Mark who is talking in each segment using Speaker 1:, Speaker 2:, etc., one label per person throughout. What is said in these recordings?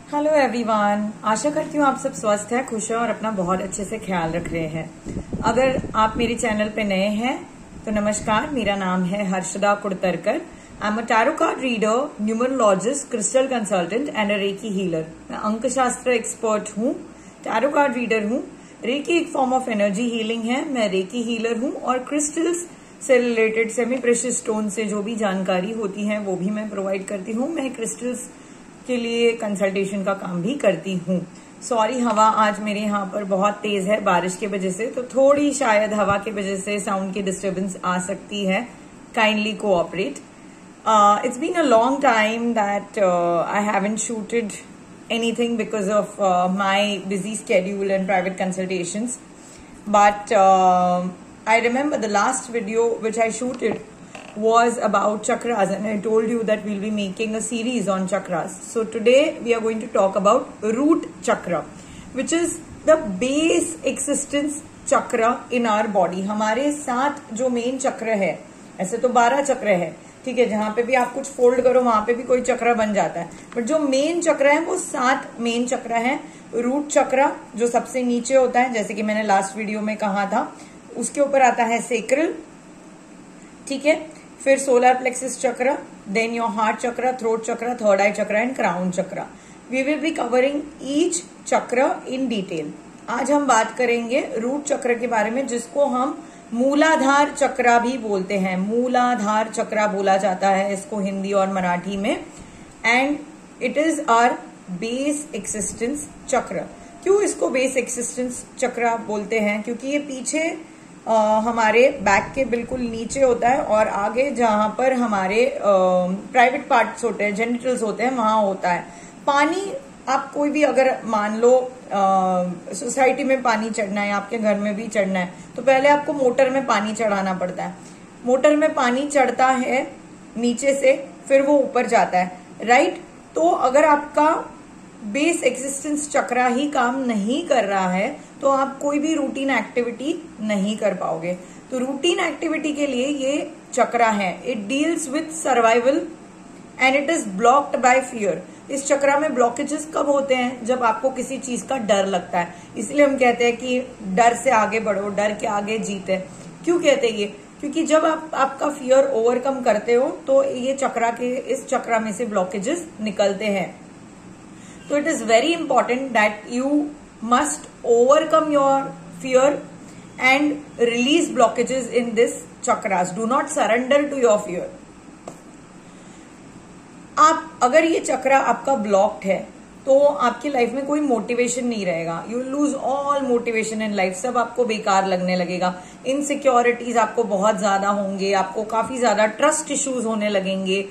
Speaker 1: Hello everyone, आशा करती हूँ आप सब स्वस्थ हैं, खुश हैं और अपना बहुत अच्छे से ख्याल रख रहे हैं। अगर आप मेरे चैनल पे नए हैं तो नमस्कार, मेरा नाम है Harshada Kudtarkar. I am a tarot card reader, numerologist, crystal consultant and a reiki healer. मैं अंकशास्त्र एक्सपर्ट हूँ, टैरो कार्ड रीडर हूँ। रेकी एक फॉर्म ऑफ एनर्जी हीलिंग है। मैं रेकी हीलर हूँ और क्रिस्टल्स से रिलेटेड सेमी प्रेशियस स्टोन से जो भी जानकारी होती है वो भी मैं प्रोवाइड करती हूँ। मैं क्रिस्टल्स के लिए कंसल्टेशन का काम भी करती हूँ। सॉरी, हवा आज मेरे यहाँ पर बहुत तेज है बारिश की वजह से, तो थोड़ी शायद हवा की वजह से साउंड की डिस्टर्बेंस आ सकती है। Kindly cooperate. It's been a long time that I haven't shooted anything because of my busy schedule and private consultations, but I remember the last video which I shooted was about chakras, and I told you that we'll be making a series on chakras. So today we are going to talk about root chakra, which is the base existence chakra in our body. हमारे 7 जो main चक्र है, ऐसे तो 12 चक्र है, ठीक है, जहां पे भी आप कुछ फोल्ड करो वहां पे भी कोई चक्र बन जाता है, बट जो मेन चक्र है वो 7 मेन चक्र है। रूट चक्र जो सबसे नीचे होता है, जैसे कि मैंने लास्ट वीडियो में कहा था, उसके ऊपर आता है सेक्रल, ठीक है, फिर solar plexus chakra, then your heart chakra, throat chakra, third eye chakra and crown chakra. We will be covering each chakra in detail. आज हम बात करेंगे रूट चक्र के बारे में, जिसको हम मूलाधार चक्र भी बोलते हैं। मूलाधार चक्र बोला जाता है इसको हिंदी और मराठी में, and it is our base existence chakra. क्यों इसको बेस एक्सिस्टेंस चक्र बोलते हैं? क्योंकि ये पीछे हमारे बैक के बिल्कुल नीचे होता है और आगे जहां पर हमारे प्राइवेट पार्ट्स होते हैं, जेनिटल्स होते हैं, वहां होता है। पानी, आप कोई भी अगर मान लो सोसाइटी में पानी चढ़ना है, आपके घर में भी चढ़ना है, तो पहले आपको मोटर में पानी चढ़ाना पड़ता है। मोटर में पानी चढ़ता है नीचे से, फिर वो ऊपर जाता है, राइट। तो अगर आपका बेस एक्सिस्टेंस चक्र ही काम नहीं कर रहा है तो आप कोई भी रूटीन एक्टिविटी नहीं कर पाओगे। तो रूटीन एक्टिविटी के लिए ये चक्र है। It deals with survival and it is blocked by fear. इस चक्र में ब्लॉकेजेस कब होते हैं? जब आपको किसी चीज का डर लगता है। इसलिए हम कहते हैं कि डर से आगे बढ़ो, डर के आगे जीत है। क्यों कहते हैं ये? क्योंकि जब आप आपका फियर ओवरकम करते हो तो ये चक्र के, इस चक्र में से ब्लॉकेजेस निकलते हैं। तो it is very important that you must overcome your fear and release blockages in this chakras. Do not surrender to your fear. आप अगर ये चक्र आपका ब्लॉक्ड है तो आपकी लाइफ में कोई मोटिवेशन नहीं रहेगा। You lose all motivation in life. सब आपको बेकार लगने लगेगा। इनसिक्योरिटीज आपको बहुत ज्यादा होंगे, आपको काफी ज्यादा ट्रस्ट इश्यूज होने लगेंगे,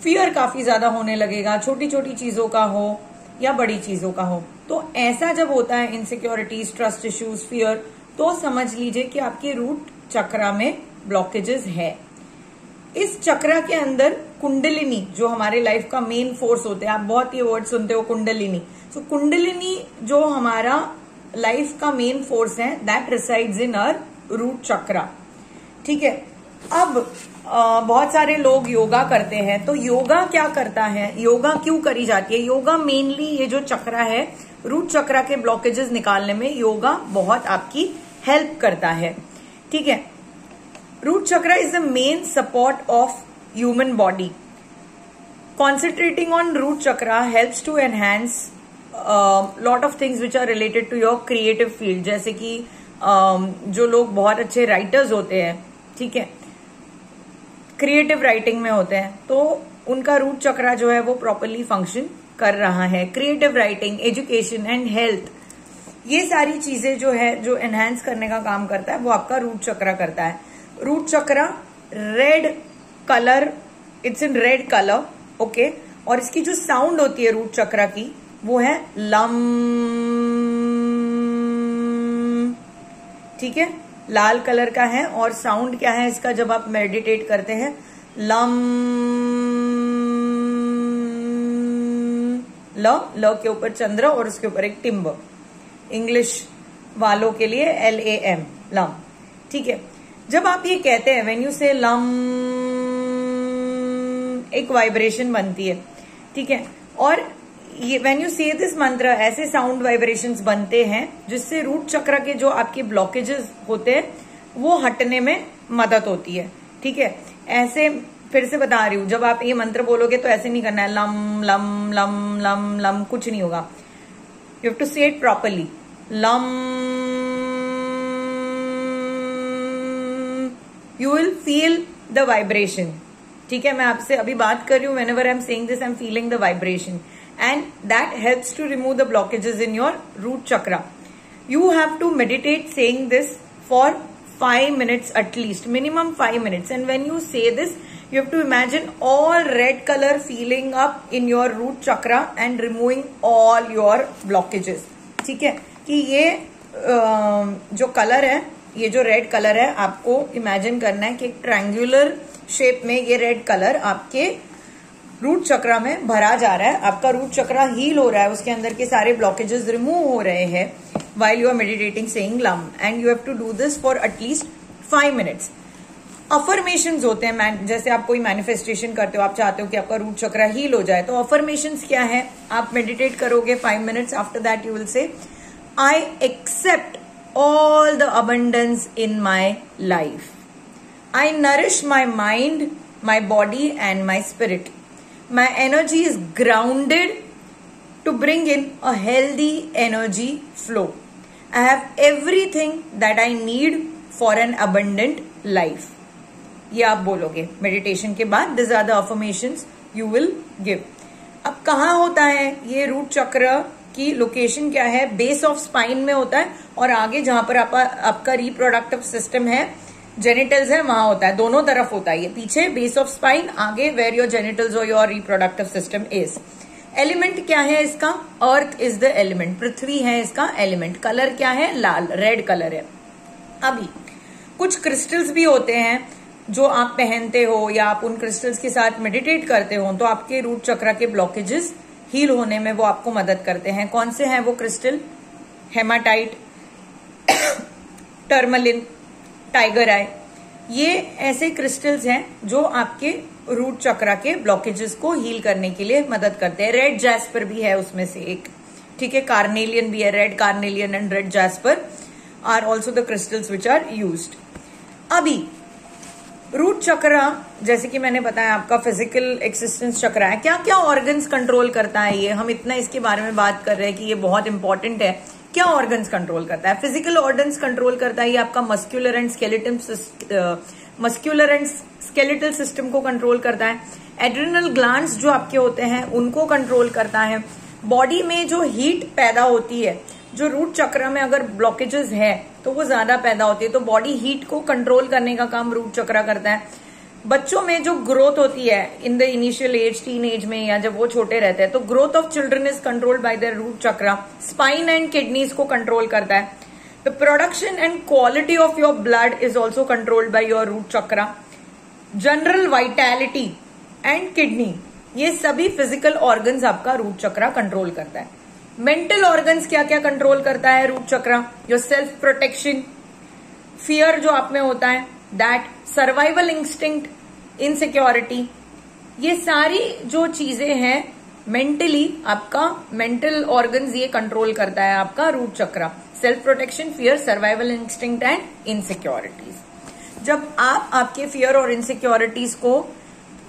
Speaker 1: फियर काफी ज्यादा होने लगेगा, छोटी छोटी चीजों का हो या बड़ी चीजों का हो। तो ऐसा जब होता है, इनसिक्योरिटीज, ट्रस्ट इश्यूज, फियर, तो समझ लीजिए कि आपके रूट चक्र में ब्लॉकेजेस है। इस चक्र के अंदर कुंडलिनी, जो हमारे लाइफ का मेन फोर्स होते हैं, आप बहुत ये वर्ड सुनते हो कुंडलिनी। सो कुंडलिनी जो हमारा लाइफ का मेन फोर्स है, that resides in our root chakra, ठीक है। अब बहुत सारे लोग योगा करते हैं, तो योगा क्या करता है, योगा क्यों करी जाती है? योगा मेनली ये जो चक्र है, रूट चक्र के ब्लॉकेजेस निकालने में योगा बहुत आपकी हेल्प करता है, ठीक है। Root chakra is the main support of human body. Concentrating on root chakra helps to enhance lot of things which are related to your creative field. जैसे कि जो लोग बहुत अच्छे राइटर्स होते हैं, ठीक है, क्रिएटिव राइटिंग में होते हैं, तो उनका रूट चक्रा जो है वो प्रॉपरली फंक्शन कर रहा है। Creative writing, education and health, ये सारी चीजें जो है, जो एनहांस करने का काम करता है, वो आपका रूट चक्रा करता है। रूट चक्र red colour, it's in red colour, okay. और इसकी जो साउंड होती है रूट चक्र की, वो है लम, ठीक है, लाल कलर का है। और साउंड क्या है इसका जब आप मेडिटेट करते हैं? लम। ल के ऊपर चंद्र और उसके ऊपर एक टिम्ब, इंग्लिश वालों के लिए LAM, लम, ठीक है। जब आप ये कहते हैं, व्हेन यू से लम, एक वाइब्रेशन बनती है, ठीक है। और ये व्हेन यू से दिस मंत्र ऐसे साउंड वाइब्रेशंस बनते हैं जिससे रूट चक्र के जो आपके ब्लॉकेजेस होते हैं वो हटने में मदद होती है। ठीक है, ऐसे फिर से बता रही हूं, जब आप ये मंत्र बोलोगे तो ऐसे नहीं करना है lump lump lump lump lump, कुछ नहीं होगा। यू हैव टू से it properly, lump. You will feel the vibration. ठीक है, मैं आपसे अभी बात कर रही हूं, whenever I'm saying this I'm feeling the vibration and that helps to remove the blockages in your root chakra. You have to meditate saying this for 5 minutes at least, minimum 5 minutes, and when you say this you have to imagine all red color feeling up in your root chakra and removing all your blockages. ठीक है, कि ये जो colour है, ये जो red colour है, आपको इमेजिन करना है कि एक ट्रायंगुलर शेप में ये रेड कलर आपके रूट चक्रा में भरा जा रहा है। आपका रूट चक्रा हील हो रहा है, उसके अंदर के सारे ब्लॉकेजेस रिमूव हो रहे हैं while you are meditating saying lump, and you have to do this for at least 5 minutes. Affirmations होते हैं, जैसे आप कोई मैनिफेस्टेशन करते हो, आप चाहते हो कि आपका रूट चक्रा हील हो जाए, तो अफर्मेशंस क्या है? आप मेडिटेट करोगे 5 minutes, after that you will say I accept all the abundance in my life. I nourish my mind, my body and my spirit. My energy is grounded to bring in a healthy energy flow. I have everything that I need for an abundant life. ये आप बोलोगे meditation के बाद। These are the affirmations you will give. अब कहाँ होता है ये रूट चक्र की लोकेशन क्या है? बेस ऑफ स्पाइन में होता है, और आगे जहां पर आपका रिप्रोडक्टिव सिस्टम है, जेनिटल्स है, वहां होता है। दोनों तरफ होता है ये, पीछे बेस ऑफ स्पाइन, आगे वेयर योर जेनिटल्स और your reproductive system is. Element क्या है इसका? अर्थ इज द एलिमेंट, पृथ्वी है इसका एलिमेंट। कलर क्या है? लाल, रेड कलर है। अभी कुछ क्रिस्टल्स भी होते हैं जो आप पहनते हो या आप उन क्रिस्टल्स के साथ मेडिटेट करते हो, तो आपके रूट चक्र के ब्लॉकेजेस हील होने में वो आपको मदद करते हैं। कौन से हैं वो क्रिस्टल? हेमाटाइट, टर्मलिन, टाइगर आई, ये ऐसे क्रिस्टल्स हैं जो आपके रूट चक्र के ब्लॉकेजेस को हील करने के लिए मदद करते हैं। रेड जैस्पर भी है उसमें से एक। ठीक है, कार्नेलियन भी है, red carnelian and red jasper are also the crystals which are used. अभी रूट चक्र, जैसे कि मैंने बताया, आपका फिजिकल एक्सिस्टेंस चक्र है। क्या क्या ऑर्गन्स कंट्रोल करता है ये? हम इतना इसके बारे में बात कर रहे हैं कि ये बहुत इंपॉर्टेंट है। क्या ऑर्गन्स कंट्रोल करता है? फिजिकल ऑर्गन्स कंट्रोल करता है ये आपका मस्क्यूलर एंड स्केलेटल सिस्टम को कंट्रोल करता है। एड्रिनल ग्लैंड्स जो आपके होते हैं उनको कंट्रोल करता है। बॉडी में जो हीट पैदा होती है, जो रूट चक्र में अगर ब्लॉकेजेस है तो वो ज्यादा पैदा होती है, तो बॉडी हीट को कंट्रोल करने का काम रूट चक्र करता है। बच्चों में जो ग्रोथ होती है in the initial age, teen age में, या जब वो छोटे रहते हैं, तो growth of children is controlled by their root chakra. Spine and kidneys को कंट्रोल करता है। The production and quality of your blood is also controlled by your root chakra. General vitality and kidney, ये सभी फिजिकल ऑर्गन्स आपका root chakra control करता है। Mental organs क्या क्या कंट्रोल करता है रूट चक्र? योर सेल्फ प्रोटेक्शन, फियर जो आप में होता है, दैट, सर्वाइवल इंस्टिंक्ट, इनसिक्योरिटी, ये सारी जो चीजें हैं मेंटली, आपका मेंटल ऑर्गन्स ये कंट्रोल करता है आपका रूट चक्र। Self protection, fear, survival instinct and insecurities. जब आप आपके फियर और इनसिक्योरिटीज को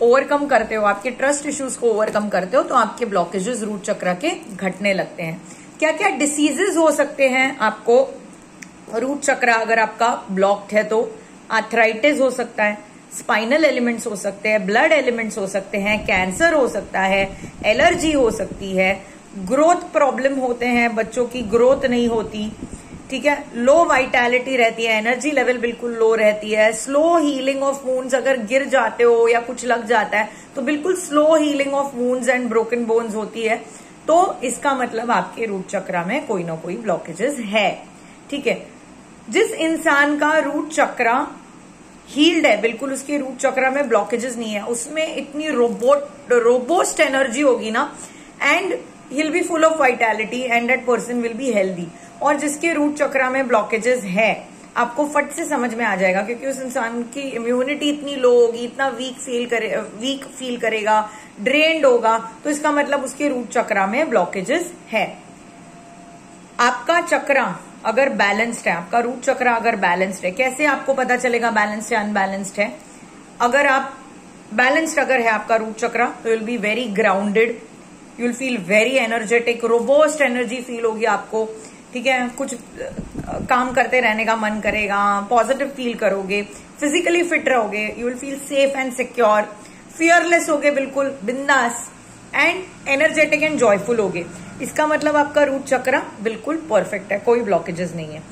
Speaker 1: ओवरकम करते हो, आपके ट्रस्ट इश्यूज को ओवरकम करते हो, तो आपके ब्लॉकेजेस रूट चक्र के घटने लगते हैं। क्या क्या डिसीजेस हो सकते हैं आपको रूट चक्र अगर आपका ब्लॉक्ड है? तो आर्थराइटिस हो सकता है, स्पाइनल एलिमेंट्स हो सकते हैं, ब्लड एलिमेंट्स हो सकते हैं, कैंसर हो सकता है, एलर्जी हो सकती है, ग्रोथ प्रॉब्लम होते हैं, बच्चों की ग्रोथ नहीं होती। ठीक है, लो वाइटैलिटी रहती है, एनर्जी लेवल बिल्कुल लो रहती है, स्लो हीलिंग ऑफ वुंड्स, अगर गिर जाते हो या कुछ लग जाता है तो बिल्कुल slow healing of wounds and broken bones होती है, तो इसका मतलब आपके रूट चक्र में कोई ना कोई ब्लॉकेजेस है। ठीक है, जिस इंसान का रूट चक्र हील्ड है, बिल्कुल उसके रूट चक्र में ब्लॉकेजेस नहीं है, उसमें इतनी रोबोस्ट एनर्जी होगी ना, and he will be full of vitality and that person will be healthy. और जिसके रूट चक्र में ब्लॉकेजेस है आपको फट से समझ में आ जाएगा, क्योंकि उस इंसान की इम्यूनिटी इतनी लो होगी, इतना वीक फील करेगा, ड्रेन्ड होगा, तो इसका मतलब उसके रूट चक्रा में ब्लॉकेजेस है। आपका चक्रा अगर बैलेंस्ड है, आपका रूट चक्रा अगर बैलेंस्ड है, कैसे आपको पता चलेगा बैलेंस्ड है अनबैलेंस्ड है? अगर आप बैलेंस्ड अगर है आपका रूट चक्रा, तो you will be very grounded, you will feel very energetic, robust energy feel होगी आपको, ठीक है। कुछ काम करते रहने का मन करेगा, पॉजिटिव फील करोगे, फिजिकली फिट रहोगे, you will feel safe and secure, fearless होगे, बिल्कुल बिंदास एंड एनर्जेटिक एंड जॉयफुल होगे। इसका मतलब आपका रूट चक्रा बिल्कुल परफेक्ट है, कोई ब्लॉकेजेस नहीं है।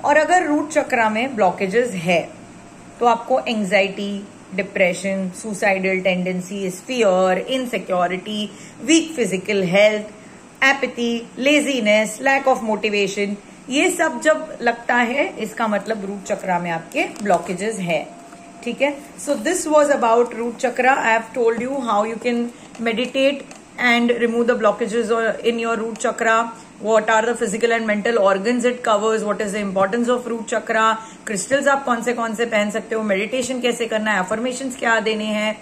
Speaker 1: और अगर रूट चक्रा में ब्लॉकेजेस है तो आपको anxiety, depression, suicidal tendencies, fear, insecurity, weak physical health, apathy, laziness, lack of motivation, ये सब जब लगता है इसका मतलब रूट चक्रा में आपके ब्लॉकेजेस है, ठीक है। So this was about root chakra. I have told you how you can meditate and remove the blockages in your root chakra, what are the physical and mental organs it covers, what is the importance of root chakra, crystals आप कौन से पहन सकते हो, meditation कैसे करना है, affirmations क्या देने हैं,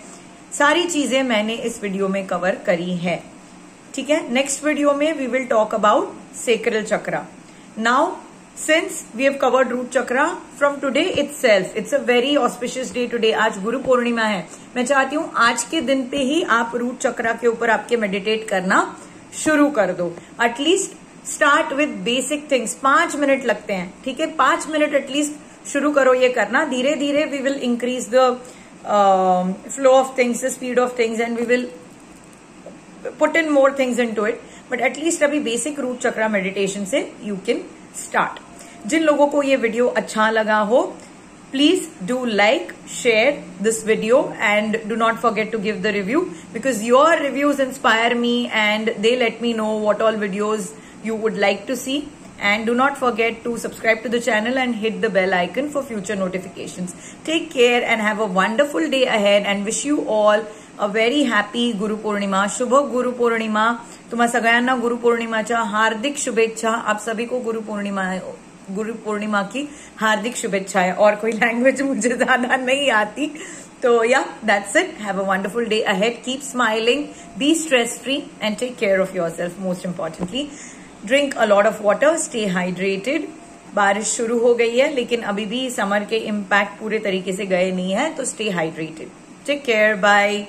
Speaker 1: सारी चीजें मैंने इस वीडियो में कवर करी है, ठीक है। नेक्स्ट वीडियो में we will talk about sacral chakra. Now since we have covered root chakra from today itself, it's a very auspicious day today, आज गुरु पूर्णिमा है। मैं चाहती हूँ आज के दिन पे ही आप रूट चक्रा के ऊपर आपके मेडिटेट करना शुरू कर दो। At least start with basic things, 5 minute लगते हैं, ठीक है। 5 मिनट एटलीस्ट शुरू करो ये करना, धीरे धीरे we will increase the flow of things, the speed of things and we will put in more things into it, but at least अभी बेसिक रूट चक्रा मेडिटेशन से यू कैन स्टार्ट। जिन लोगों को ये वीडियो अच्छा लगा हो, please do like, share this video and do not forget to give the review, because your reviews inspire me and they let me know what all videos you would like to see, and do not forget to subscribe to the channel and hit the bell icon for future notifications. Take care and have a wonderful day ahead and wish you all a very happy Guru Purnima. शुभ गुरु पौर्णिमा तुम्हा सगळ्यांना, गुरु पौर्णिमाच्या हार्दिक शुभेच्छा। आप सभी को गुरु पूर्णिमा की हार्दिक शुभेच्छाएं। और कोई language मुझे ज्यादा नहीं आती, तो yeah that's it. Have a wonderful day ahead, keep smiling, be stress free and take care of yourself. Most importantly drink a lot of water, stay hydrated. बारिश शुरू हो गई है लेकिन अभी भी समर के इम्पैक्ट पूरे तरीके से गए नहीं है, तो stay hydrated. Take care, bye.